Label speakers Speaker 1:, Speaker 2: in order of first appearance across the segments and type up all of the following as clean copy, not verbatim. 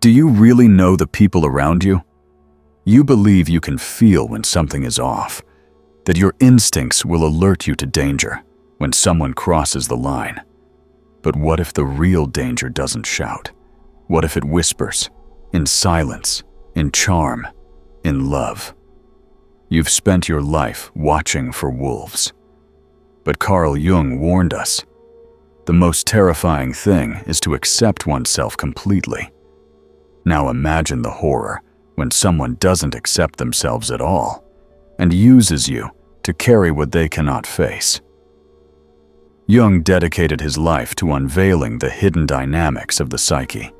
Speaker 1: Do you really know the people around you? You believe you can feel when something is off, that your instincts will alert you to danger when someone crosses the line. But what if the real danger doesn't shout? What if it whispers, in silence, in charm, in love? You've spent your life watching for wolves. But Carl Jung warned us, the most terrifying thing is to accept oneself completely. Now imagine the horror when someone doesn't accept themselves at all and uses you to carry what they cannot face. Jung dedicated his life to unveiling the hidden dynamics of the psyche.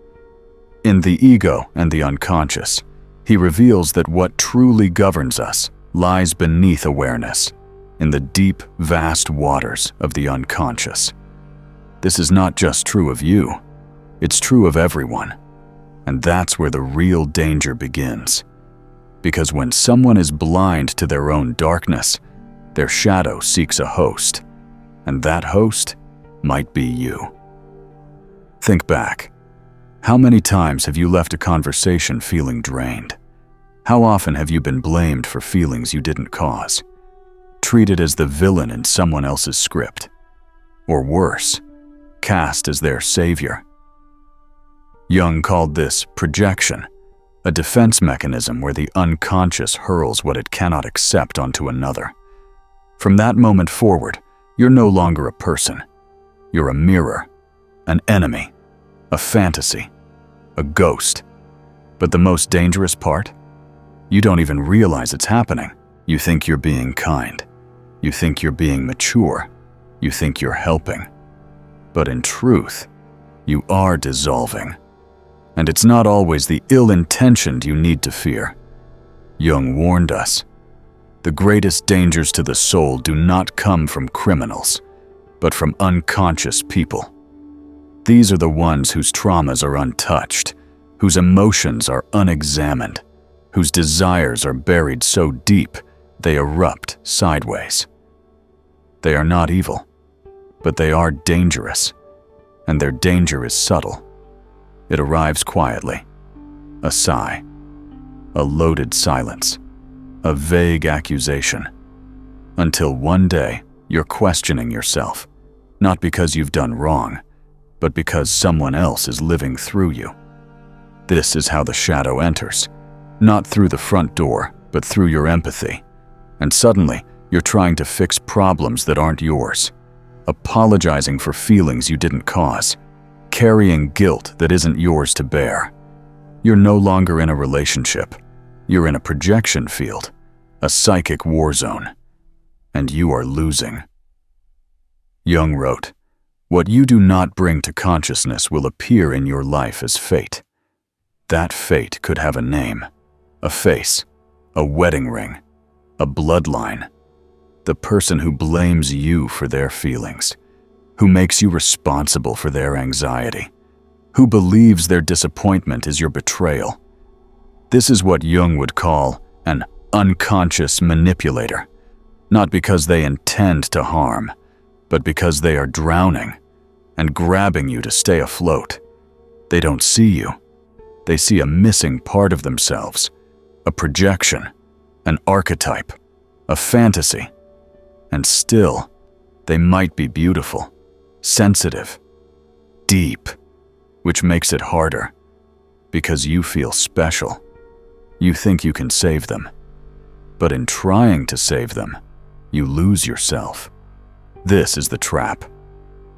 Speaker 1: In The Ego and the Unconscious, he reveals that what truly governs us lies beneath awareness, in the deep, vast waters of the unconscious. This is not just true of you, it's true of everyone. And that's where the real danger begins. Because when someone is blind to their own darkness, their shadow seeks a host, and that host might be you. Think back. How many times have you left a conversation feeling drained? How often have you been blamed for feelings you didn't cause? Treated as the villain in someone else's script? Or worse, cast as their savior? Jung called this projection, a defense mechanism where the unconscious hurls what it cannot accept onto another. From that moment forward, you're no longer a person. You're a mirror, an enemy, a fantasy, a ghost. But the most dangerous part? You don't even realize it's happening. You think you're being kind. You think you're being mature. You think you're helping. But in truth, you are dissolving. And it's not always the ill-intentioned you need to fear. Jung warned us, the greatest dangers to the soul do not come from criminals, but from unconscious people. These are the ones whose traumas are untouched, whose emotions are unexamined, whose desires are buried so deep they erupt sideways. They are not evil, but they are dangerous, and their danger is subtle. It arrives quietly, a sigh, a loaded silence, a vague accusation, until one day you're questioning yourself, not because you've done wrong, but because someone else is living through you. This is how the shadow enters, not through the front door, but through your empathy. And suddenly, you're trying to fix problems that aren't yours, apologizing for feelings you didn't cause, carrying guilt that isn't yours to bear. You're no longer in a relationship. You're in a projection field, a psychic war zone, and you are losing. Jung wrote, "What you do not bring to consciousness will appear in your life as fate. That fate could have a name, a face, a wedding ring, a bloodline. The person who blames you for their feelings, who makes you responsible for their anxiety, who believes their disappointment is your betrayal. This is what Jung would call an unconscious manipulator, not because they intend to harm, but because they are drowning and grabbing you to stay afloat. They don't see you. They see a missing part of themselves, a projection, an archetype, a fantasy. And still, they might be beautiful, sensitive, deep, which makes it harder, because you feel special. You think you can save them, but in trying to save them, you lose yourself. This is the trap.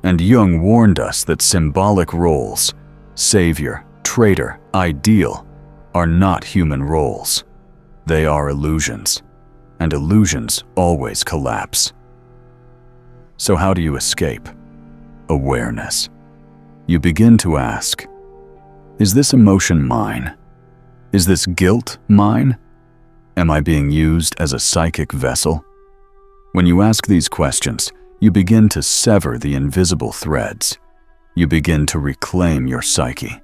Speaker 1: And Jung warned us that symbolic roles, savior, traitor, ideal, are not human roles. They are illusions, and illusions always collapse. So how do you escape? Awareness. You begin to ask, is this emotion mine? Is this guilt mine? Am I being used as a psychic vessel? When you ask these questions, you begin to sever the invisible threads. You begin to reclaim your psyche.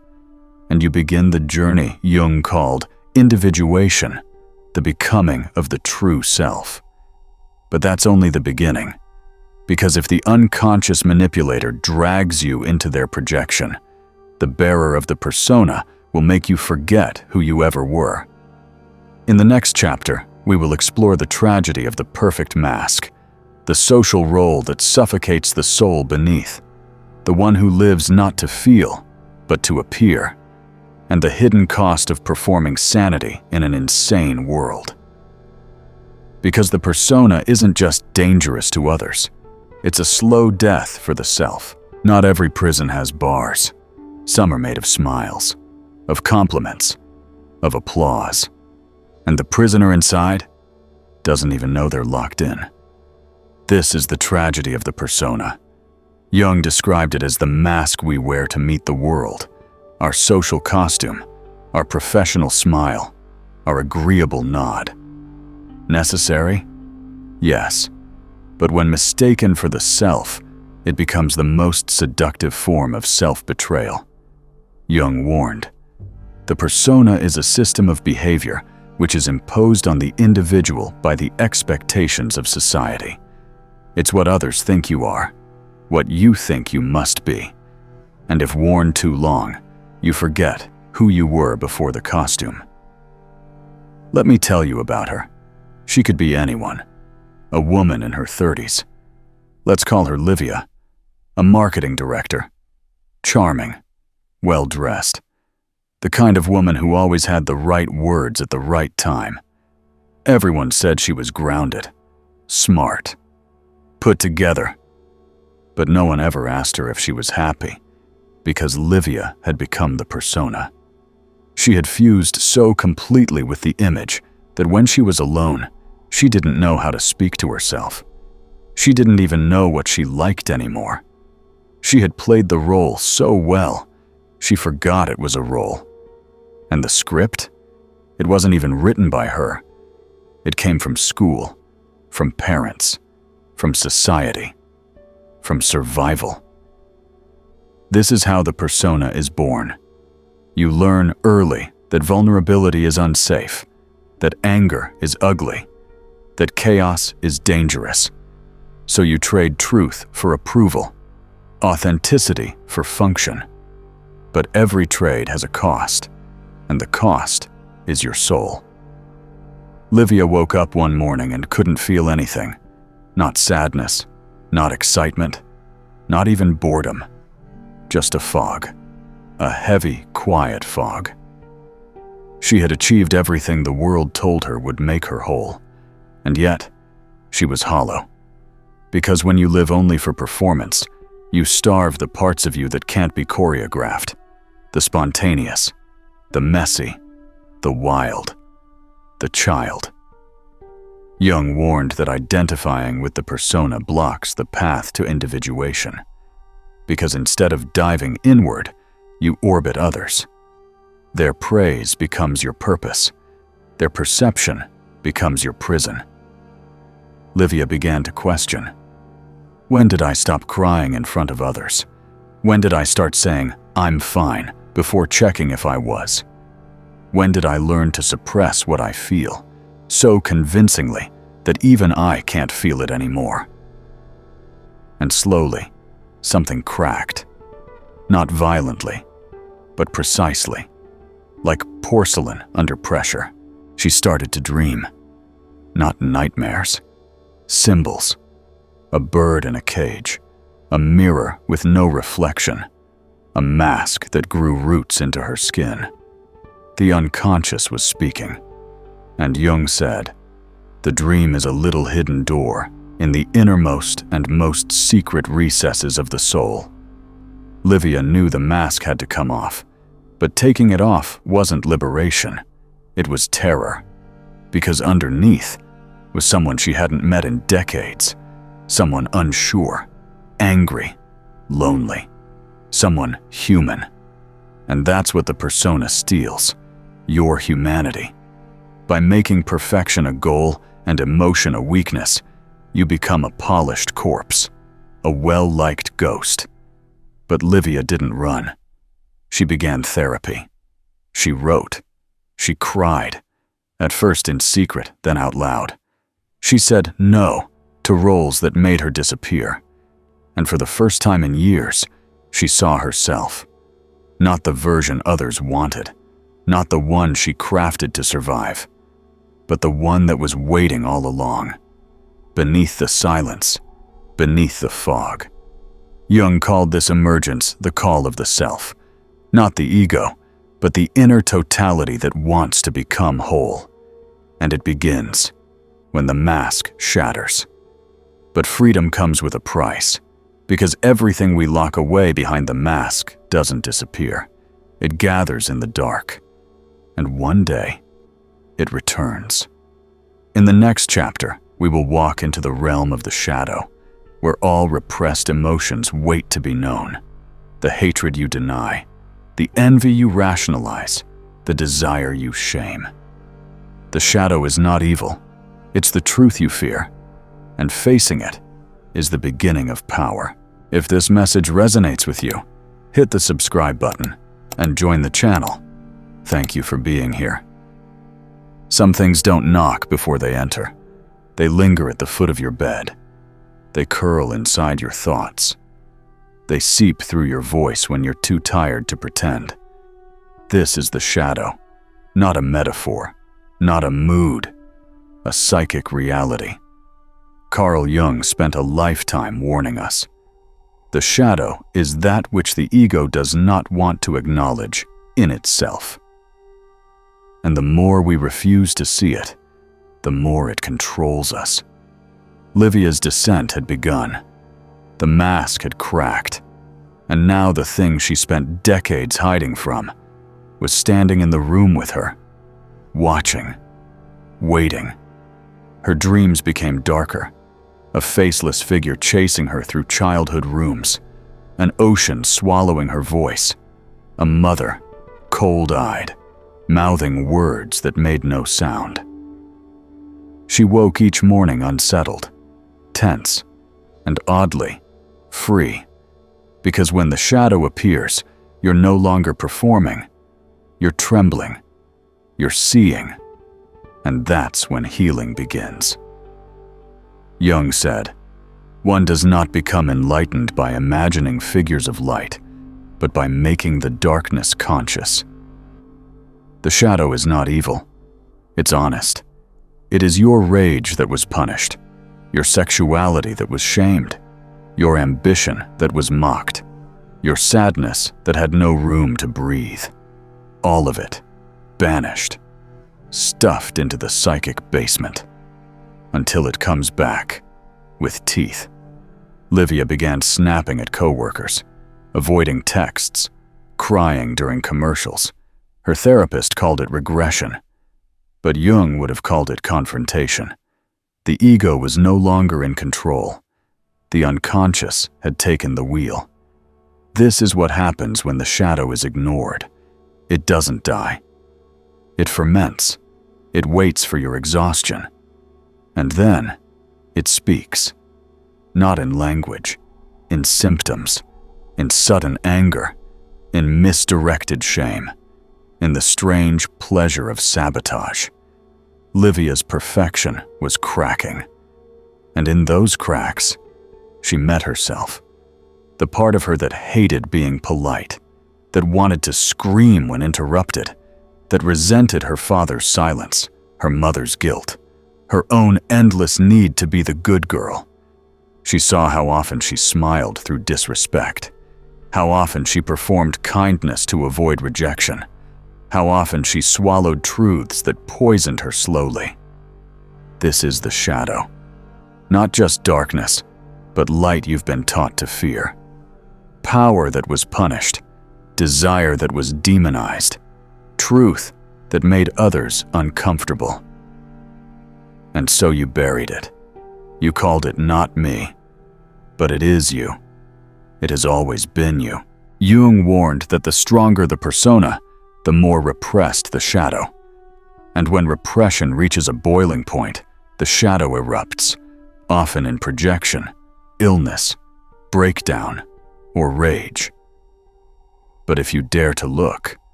Speaker 1: And you begin the journey Jung called individuation, the becoming of the true self. But that's only the beginning. Because if the unconscious manipulator drags you into their projection, the bearer of the persona will make you forget who you ever were. In the next chapter, we will explore the tragedy of the perfect mask, the social role that suffocates the soul beneath, the one who lives not to feel, but to appear, and the hidden cost of performing sanity in an insane world. Because the persona isn't just dangerous to others, it's a slow death for the self. Not every prison has bars. Some are made of smiles, of compliments, of applause. And the prisoner inside doesn't even know they're locked in. This is the tragedy of the persona. Jung described it as the mask we wear to meet the world, our social costume, our professional smile, our agreeable nod. Necessary? Yes. But when mistaken for the self, it becomes the most seductive form of self-betrayal. Jung warned, the persona is a system of behavior which is imposed on the individual by the expectations of society. It's what others think you are, what you think you must be. And if worn too long, you forget who you were before the costume. Let me tell you about her. She could be anyone. A woman in her 30s. Let's call her Livia. A marketing director. Charming. Well-dressed. The kind of woman who always had the right words at the right time. Everyone said she was grounded, smart, put together. But no one ever asked her if she was happy, because Livia had become the persona. She had fused so completely with the image that when she was alone, she didn't know how to speak to herself. She didn't even know what she liked anymore. She had played the role so well, she forgot it was a role. And the script? It wasn't even written by her. It came from school, from parents, from society, from survival. This is how the persona is born. You learn early that vulnerability is unsafe, that anger is ugly, that chaos is dangerous. So you trade truth for approval, authenticity for function. But every trade has a cost, and the cost is your soul. Livia woke up one morning and couldn't feel anything. Not sadness, not excitement, not even boredom. Just a fog. A heavy, quiet fog. She had achieved everything the world told her would make her whole. And yet, she was hollow. Because when you live only for performance, you starve the parts of you that can't be choreographed. The spontaneous, the messy, the wild, the child. Jung warned that identifying with the persona blocks the path to individuation. Because instead of diving inward, you orbit others. Their praise becomes your purpose. Their perception becomes your prison. Livia began to question. When did I stop crying in front of others? When did I start saying, "I'm fine," before checking if I was? When did I learn to suppress what I feel, so convincingly that even I can't feel it anymore? And slowly, something cracked. Not violently, but precisely. Like porcelain under pressure, she started to dream. Not nightmares. Symbols. A bird in a cage. A mirror with no reflection. A mask that grew roots into her skin. The unconscious was speaking. And Jung said, the dream is a little hidden door in the innermost and most secret recesses of the soul. Livia knew the mask had to come off, but taking it off wasn't liberation. It was terror. Because underneath was someone she hadn't met in decades. Someone unsure, angry, lonely. Someone human. And that's what the persona steals, your humanity. By making perfection a goal and emotion a weakness, you become a polished corpse, a well-liked ghost. But Livia didn't run. She began therapy. She wrote. She cried, at first in secret, then out loud. She said no to roles that made her disappear. And for the first time in years, she saw herself. Not the version others wanted, not the one she crafted to survive, but the one that was waiting all along, beneath the silence, beneath the fog. Jung called this emergence the call of the self, not the ego, but the inner totality that wants to become whole. And it begins when the mask shatters. But freedom comes with a price, because everything we lock away behind the mask doesn't disappear. It gathers in the dark, and one day, it returns. In the next chapter, we will walk into the realm of the shadow, where all repressed emotions wait to be known. The hatred you deny, the envy you rationalize, the desire you shame. The shadow is not evil, it's the truth you fear, and facing it is the beginning of power. If this message resonates with you, hit the subscribe button and join the channel. Thank you for being here. Some things don't knock before they enter. They linger at the foot of your bed. They curl inside your thoughts. They seep through your voice when you're too tired to pretend. This is the shadow, not a metaphor, not a mood, a psychic reality. Carl Jung spent a lifetime warning us. The shadow is that which the ego does not want to acknowledge in itself. And the more we refuse to see it, the more it controls us. Livia's descent had begun. The mask had cracked, and now the thing she spent decades hiding from was standing in the room with her, watching, waiting. Her dreams became darker, a faceless figure chasing her through childhood rooms, an ocean swallowing her voice, a mother, cold-eyed, mouthing words that made no sound. She woke each morning unsettled, tense, and oddly, free, because when the shadow appears, you're no longer performing, you're trembling, you're seeing, and that's when healing begins. Jung said, "One does not become enlightened by imagining figures of light, but by making the darkness conscious." The shadow is not evil, it's honest. It is your rage that was punished, your sexuality that was shamed, your ambition that was mocked, your sadness that had no room to breathe. All of it, banished, stuffed into the psychic basement, until it comes back with teeth. Livia began snapping at coworkers, avoiding texts, crying during commercials. Her therapist called it regression, but Jung would have called it confrontation. The ego was no longer in control. The unconscious had taken the wheel. This is what happens when the shadow is ignored. It doesn't die. It ferments. It waits for your exhaustion. And then, it speaks. Not in language, in symptoms, in sudden anger, in misdirected shame, in the strange pleasure of sabotage. Livia's perfection was cracking. And in those cracks, she met herself. The part of her that hated being polite, that wanted to scream when interrupted, that resented her father's silence, her mother's guilt, her own endless need to be the good girl. She saw how often she smiled through disrespect, how often she performed kindness to avoid rejection, how often she swallowed truths that poisoned her slowly. This is the shadow. Not just darkness, but light you've been taught to fear. Power that was punished, desire that was demonized, truth that made others uncomfortable. And so you buried it. You called it not me, but it is you. It has always been you. Jung warned that the stronger the persona, the more repressed the shadow. And when repression reaches a boiling point, the shadow erupts, often in projection, illness, breakdown, or rage. But if you dare to look,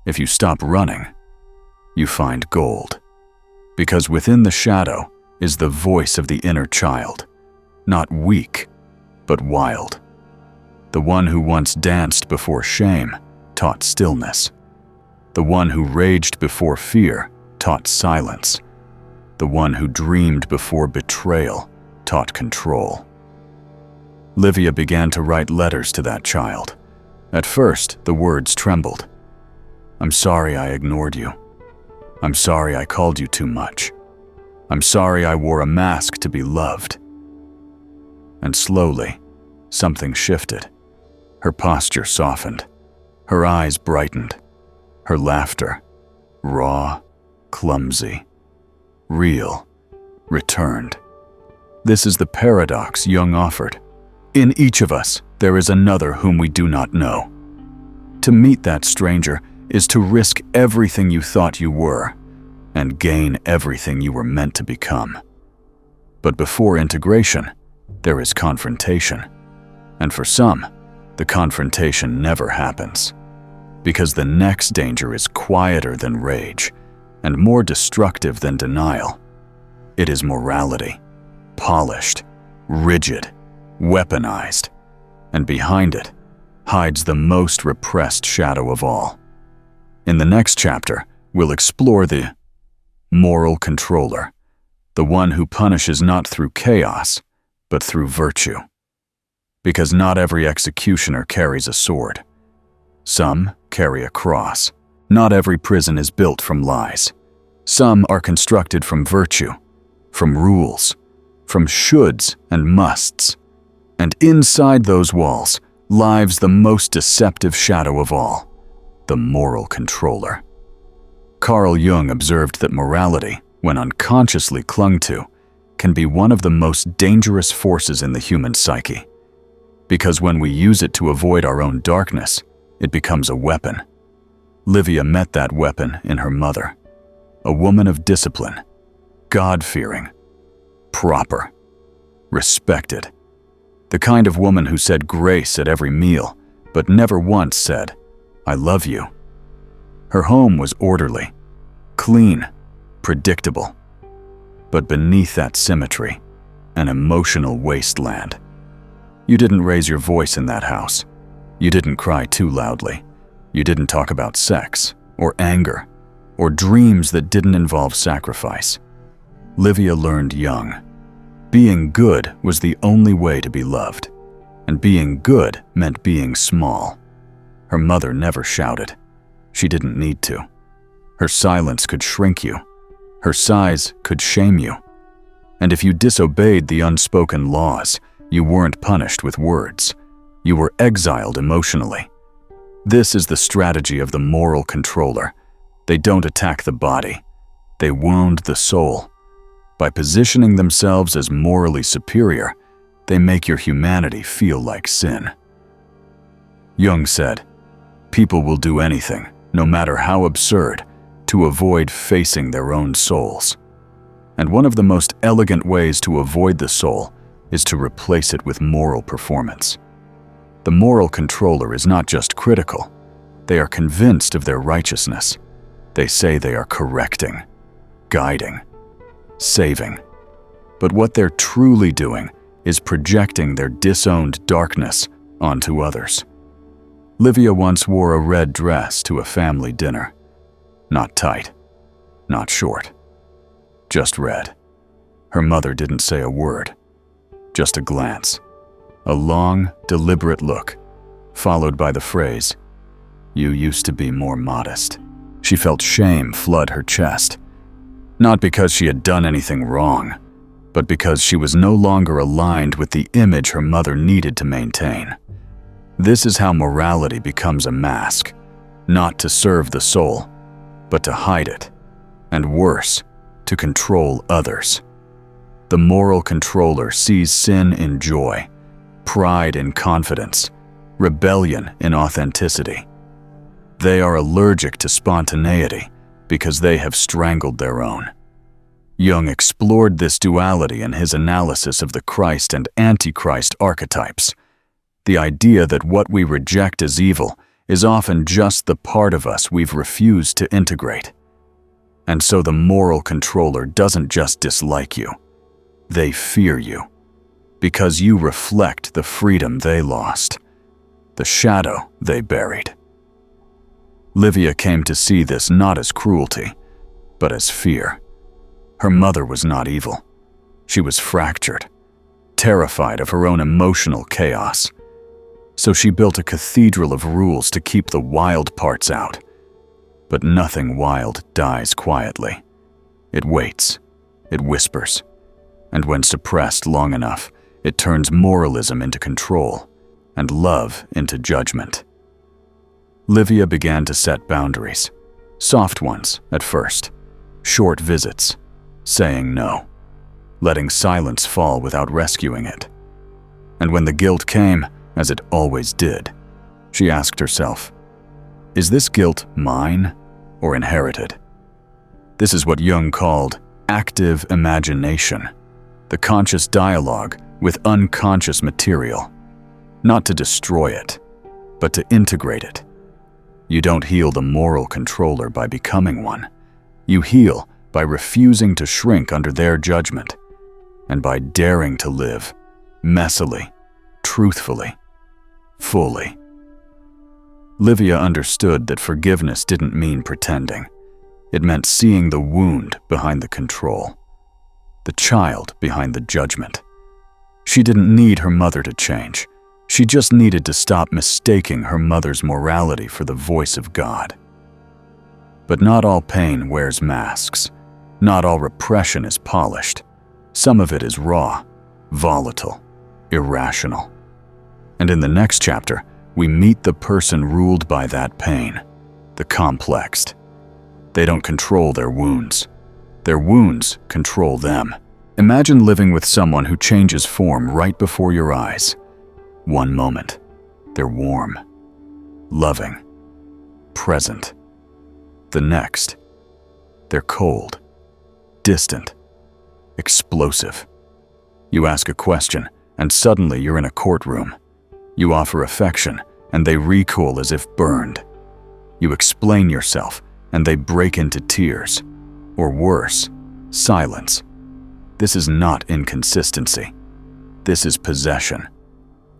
Speaker 1: if you stop running, you find gold. Because within the shadow is the voice of the inner child, not weak, but wild. The one who once danced before shame taught stillness. The one who raged before fear taught silence. The one who dreamed before betrayal taught control. Livia began to write letters to that child. At first, the words trembled. "I'm sorry I ignored you. I'm sorry I called you too much. I'm sorry I wore a mask to be loved." And slowly, something shifted. Her posture softened. Her eyes brightened. Her laughter, raw, clumsy, real, returned. This is the paradox Jung offered. In each of us, there is another whom we do not know. To meet that stranger is to risk everything you thought you were and gain everything you were meant to become. But before integration, there is confrontation. And for some, the confrontation never happens. Because the next danger is quieter than rage and more destructive than denial. It is morality, polished, rigid, weaponized, and behind it hides the most repressed shadow of all. In the next chapter, we'll explore the moral controller, the one who punishes not through chaos, but through virtue. Because not every executioner carries a sword. Some carry a cross. Not every prison is built from lies. Some are constructed from virtue, from rules, from shoulds and musts. And inside those walls lives the most deceptive shadow of all, the moral controller. Carl Jung observed that morality, when unconsciously clung to, can be one of the most dangerous forces in the human psyche. Because when we use it to avoid our own darkness, it becomes a weapon. Livia met that weapon in her mother, a woman of discipline, God-fearing, proper, respected. The kind of woman who said grace at every meal, but never once said, "I love you." Her home was orderly, clean, predictable. But beneath that symmetry, an emotional wasteland. You didn't raise your voice in that house. You didn't cry too loudly. You didn't talk about sex, or anger, or dreams that didn't involve sacrifice. Livia learned young. Being good was the only way to be loved, and being good meant being small. Her mother never shouted. She didn't need to. Her silence could shrink you. Her sighs could shame you. And if you disobeyed the unspoken laws, you weren't punished with words. You were exiled emotionally. This is the strategy of the moral controller. They don't attack the body. They wound the soul. By positioning themselves as morally superior, they make your humanity feel like sin. Jung said, "People will do anything, no matter how absurd, to avoid facing their own souls." And one of the most elegant ways to avoid the soul is to replace it with moral performance. The moral controller is not just critical. They are convinced of their righteousness. They say they are correcting, guiding, saving. But what they're truly doing is projecting their disowned darkness onto others. Livia once wore a red dress to a family dinner. Not tight, not short, just red. Her mother didn't say a word, just a glance. A long, deliberate look, followed by the phrase, "You used to be more modest." She felt shame flood her chest. Not because she had done anything wrong, but because she was no longer aligned with the image her mother needed to maintain. This is how morality becomes a mask, not to serve the soul, but to hide it, and worse, to control others. The moral controller sees sin in joy, pride in confidence, rebellion in authenticity. They are allergic to spontaneity because they have strangled their own. Jung explored this duality in his analysis of the Christ and Antichrist archetypes. The idea that what we reject as evil is often just the part of us we've refused to integrate. And so the moral controller doesn't just dislike you. They fear you, because you reflect the freedom they lost, the shadow they buried. Livia came to see this not as cruelty, but as fear. Her mother was not evil. She was fractured, terrified of her own emotional chaos. So she built a cathedral of rules to keep the wild parts out. But nothing wild dies quietly. It waits, it whispers, and when suppressed long enough, it turns moralism into control and love into judgment. Livia began to set boundaries, soft ones at first, short visits, saying no, letting silence fall without rescuing it. And when the guilt came, as it always did, she asked herself, is this guilt mine or inherited? This is what Jung called active imagination, the conscious dialogue with unconscious material, not to destroy it, but to integrate it. You don't heal the moral controller by becoming one. You heal by refusing to shrink under their judgment, and by daring to live messily, truthfully, fully. Livia understood that forgiveness didn't mean pretending. It meant seeing the wound behind the control, the child behind the judgment. She didn't need her mother to change. She just needed to stop mistaking her mother's morality for the voice of God. But not all pain wears masks. Not all repression is polished. Some of it is raw, volatile, irrational. And in the next chapter, we meet the person ruled by that pain, the complexed. They don't control their wounds. Their wounds control them. Imagine living with someone who changes form right before your eyes. One moment, they're warm, loving, present. The next, they're cold, distant, explosive. You ask a question, and suddenly you're in a courtroom. You offer affection, and they recoil as if burned. You explain yourself, and they break into tears. Or worse, silence. This is not inconsistency. This is possession.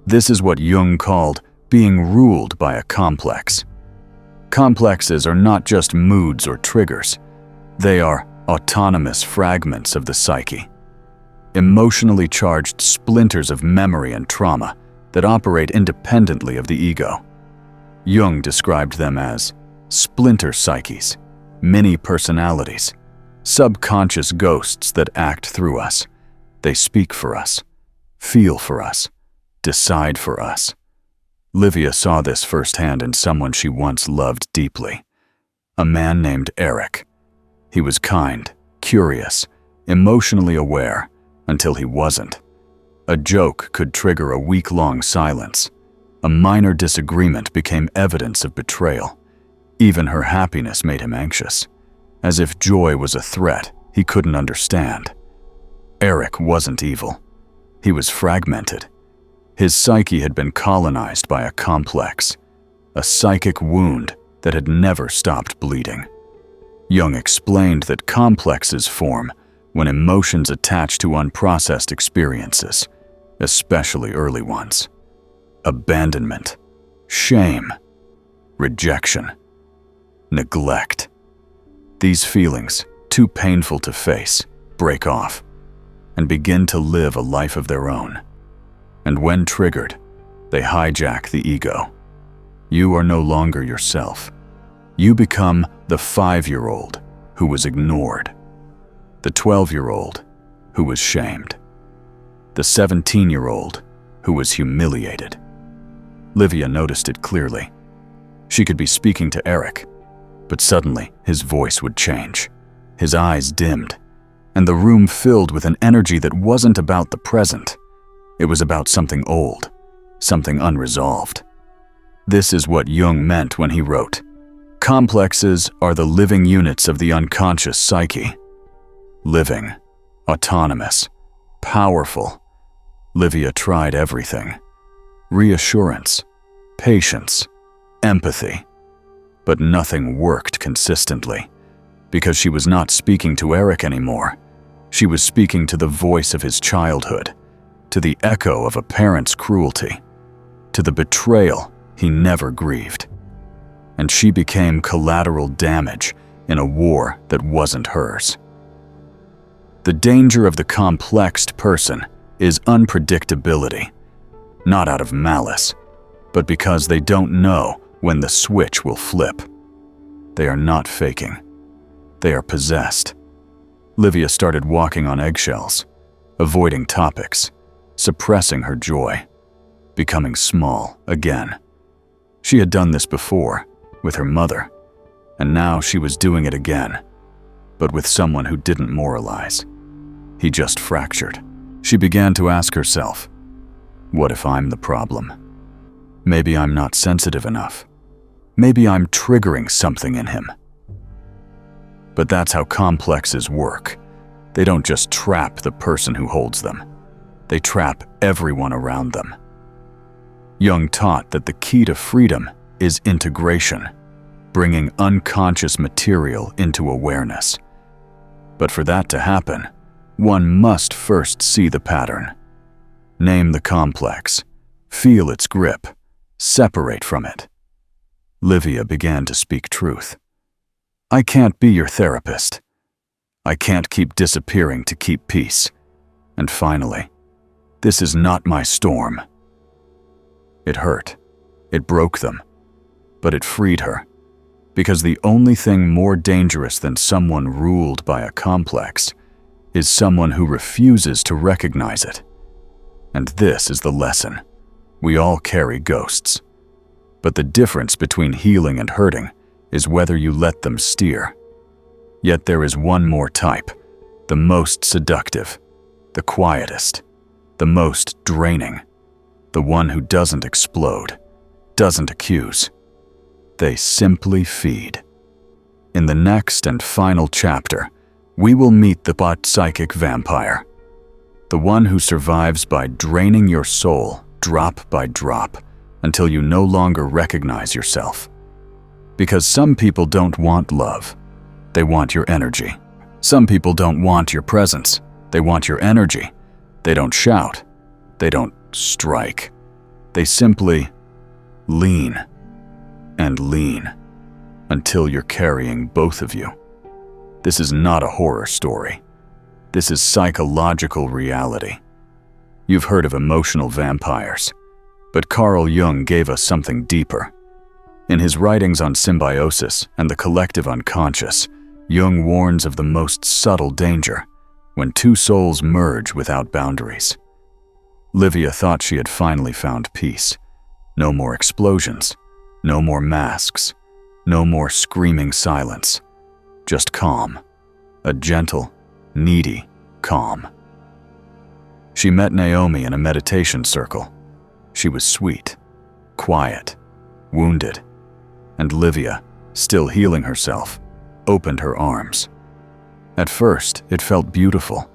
Speaker 1: This is what Jung called being ruled by a complex. Complexes are not just moods or triggers. They are autonomous fragments of the psyche, emotionally charged splinters of memory and trauma that operate independently of the ego. Jung described them as splinter psyches, mini-personalities, subconscious ghosts that act through us. They speak for us, feel for us, decide for us. Livia saw this firsthand in someone she once loved deeply, a man named Eric. He was kind, curious, emotionally aware, until he wasn't. A joke could trigger a week-long silence. A minor disagreement became evidence of betrayal. Even her happiness made him anxious, as if joy was a threat he couldn't understand. Eric wasn't evil. He was fragmented. His psyche had been colonized by a complex, a psychic wound that had never stopped bleeding. Jung explained that complexes form when emotions attach to unprocessed experiences, especially early ones. Abandonment, shame, rejection, neglect. These feelings, too painful to face, break off and begin to live a life of their own. And when triggered, they hijack the ego. You are no longer yourself. You become the 5-year-old who was ignored, the 12-year-old who was shamed, the 17-year-old who was humiliated. Livia noticed it clearly. She could be speaking to Eric, but suddenly his voice would change. His eyes dimmed, and the room filled with an energy that wasn't about the present. It was about something old, something unresolved. This is what Jung meant when he wrote, "Complexes are the living units of the unconscious psyche." Living, autonomous, powerful. Livia tried everything. Reassurance, patience, empathy. But nothing worked consistently, because she was not speaking to Eric anymore. She was speaking to the voice of his childhood, to the echo of a parent's cruelty, to the betrayal he never grieved. and she became collateral damage in a war that wasn't hers. The danger of the complexed person is unpredictability, not out of malice, but because they don't know when the switch will flip. They are not faking. They are possessed. Livia started walking on eggshells, avoiding topics, suppressing her joy, becoming small again. She had done this before, with her mother, and now she was doing it again, but with someone who didn't moralize. He just fractured. She began to ask herself, what if I'm the problem? Maybe I'm not sensitive enough. Maybe I'm triggering something in him. But that's how complexes work. They don't just trap the person who holds them. They trap everyone around them. Jung taught that the key to freedom is integration, bringing unconscious material into awareness. But for that to happen, one must first see the pattern. Name the complex, feel its grip, separate from it. Livia began to speak truth. I can't be your therapist. I can't keep disappearing to keep peace. And finally, this is not my storm. It hurt. It broke them. But it freed her. Because the only thing more dangerous than someone ruled by a complex is someone who refuses to recognize it. And this is the lesson. We all carry ghosts. But the difference between healing and hurting is whether you let them steer. Yet there is one more type, the most seductive, the quietest, the most draining, the one who doesn't explode, doesn't accuse. They simply feed. In the next and final chapter, we will meet the psychic vampire, the one who survives by draining your soul drop by drop until you no longer recognize yourself. Because some people don't want love, they want your energy. Some people don't want your presence, they want your energy. They don't shout, they don't strike. They simply lean and lean until you're carrying both of you. This is not a horror story. This is psychological reality. You've heard of emotional vampires, but Carl Jung gave us something deeper. In his writings on symbiosis and the collective unconscious, Jung warns of the most subtle danger when two souls merge without boundaries. Livia thought she had finally found peace. No more explosions, no more masks, no more screaming silence. Just calm, a gentle, needy calm. She met Naomi in a meditation circle. She was sweet, quiet, wounded, and Livia, still healing herself, opened her arms. At first, it felt beautiful.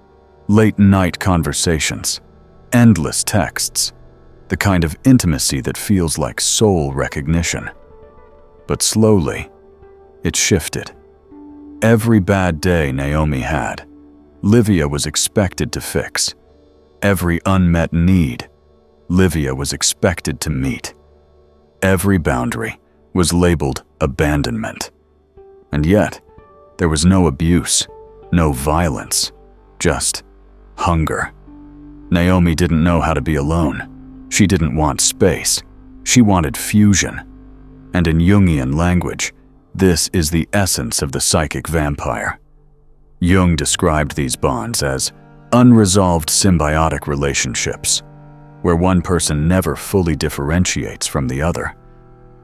Speaker 1: Late-night conversations, endless texts, the kind of intimacy that feels like soul recognition. But slowly, it shifted. Every bad day Naomi had, Livia was expected to fix. Every unmet need, Livia was expected to meet. Every boundary was labeled abandonment. And yet, there was no abuse, no violence, just hunger. Naomi didn't know how to be alone. She didn't want space. She wanted fusion. And in Jungian language, this is the essence of the psychic vampire. Jung described these bonds as unresolved symbiotic relationships, where one person never fully differentiates from the other,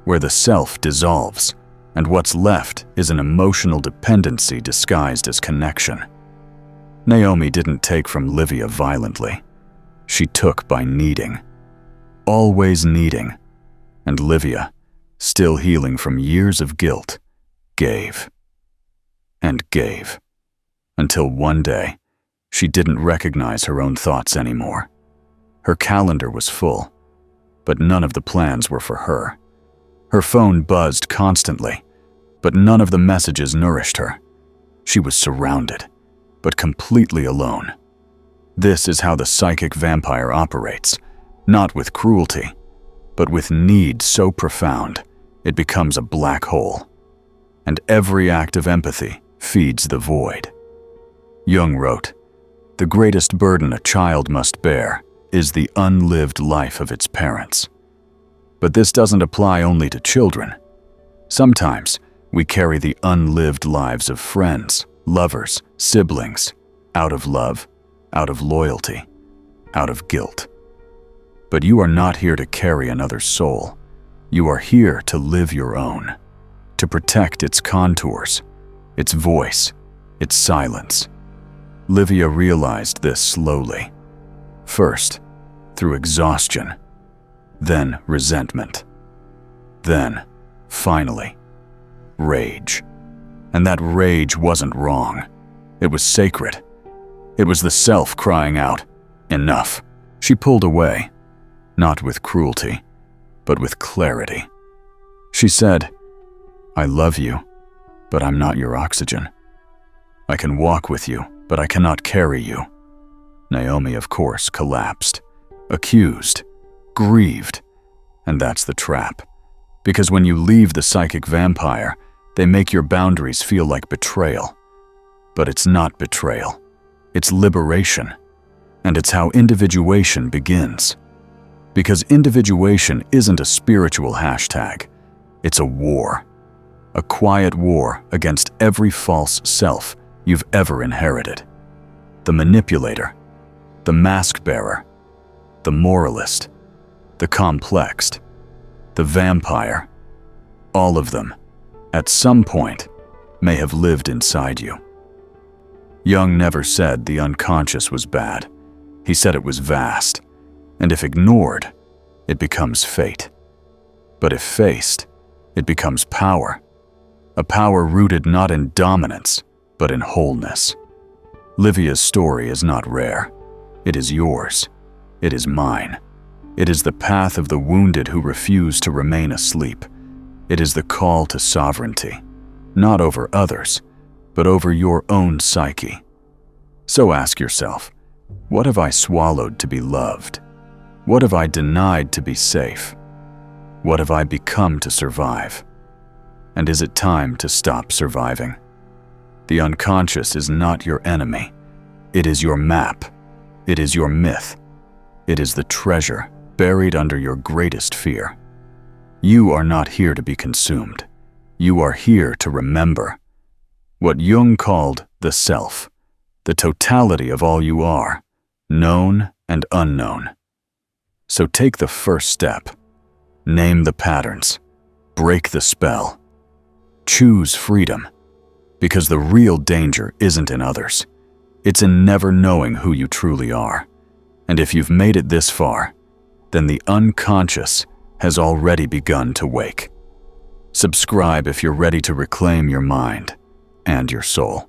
Speaker 1: where the self dissolves, and what's left is an emotional dependency disguised as connection. Naomi didn't take from Livia violently. She took by needing. Always needing. And Livia, still healing from years of guilt, gave. And gave. Until one day, she didn't recognize her own thoughts anymore. Her calendar was full, but none of the plans were for her. Her phone buzzed constantly, but none of the messages nourished her. She was surrounded, but completely alone. This is how the psychic vampire operates, not with cruelty, but with need so profound, it becomes a black hole. And every act of empathy feeds the void. Jung wrote, "The greatest burden a child must bear is the unlived life of its parents." But this doesn't apply only to children. Sometimes we carry the unlived lives of friends, lovers, siblings, out of love, out of loyalty, out of guilt. But you are not here to carry another's soul. You are here to live your own, to protect its contours, its voice, its silence. Livia realized this slowly. First, through exhaustion, then resentment, then, finally, rage. And that rage wasn't wrong. It was sacred. It was the self crying out, "Enough." She pulled away, not with cruelty, but with clarity. She said, "I love you, but I'm not your oxygen. I can walk with you, but I cannot carry you." Naomi, of course, collapsed, accused, grieved. And that's the trap. Because when you leave the psychic vampire, they make your boundaries feel like betrayal. But it's not betrayal. It's liberation. And it's how individuation begins. Because individuation isn't a spiritual hashtag. It's a war. A quiet war against every false self you've ever inherited. The manipulator, the mask bearer, the moralist, the complexed, the vampire. All of them, at some point, may have lived inside you. Jung never said the unconscious was bad. He said it was vast, and if ignored, it becomes fate. But if faced, it becomes power. A power rooted not in dominance, but in wholeness. Livia's story is not rare. It is yours. It is mine. It is the path of the wounded who refuse to remain asleep. It is the call to sovereignty, not over others, but over your own psyche. So ask yourself, what have I swallowed to be loved? What have I denied to be safe? What have I become to survive? And is it time to stop surviving? The unconscious is not your enemy. It is your map. It is your myth. It is the treasure buried under your greatest fear. You are not here to be consumed. You are here to remember. What Jung called the self, the totality of all you are, known and unknown. So take the first step. Name the patterns. Break the spell. Choose freedom. Because the real danger isn't in others. It's in never knowing who you truly are. And if you've made it this far, then the unconscious has already begun to wake. Subscribe if you're ready to reclaim your mind and your soul.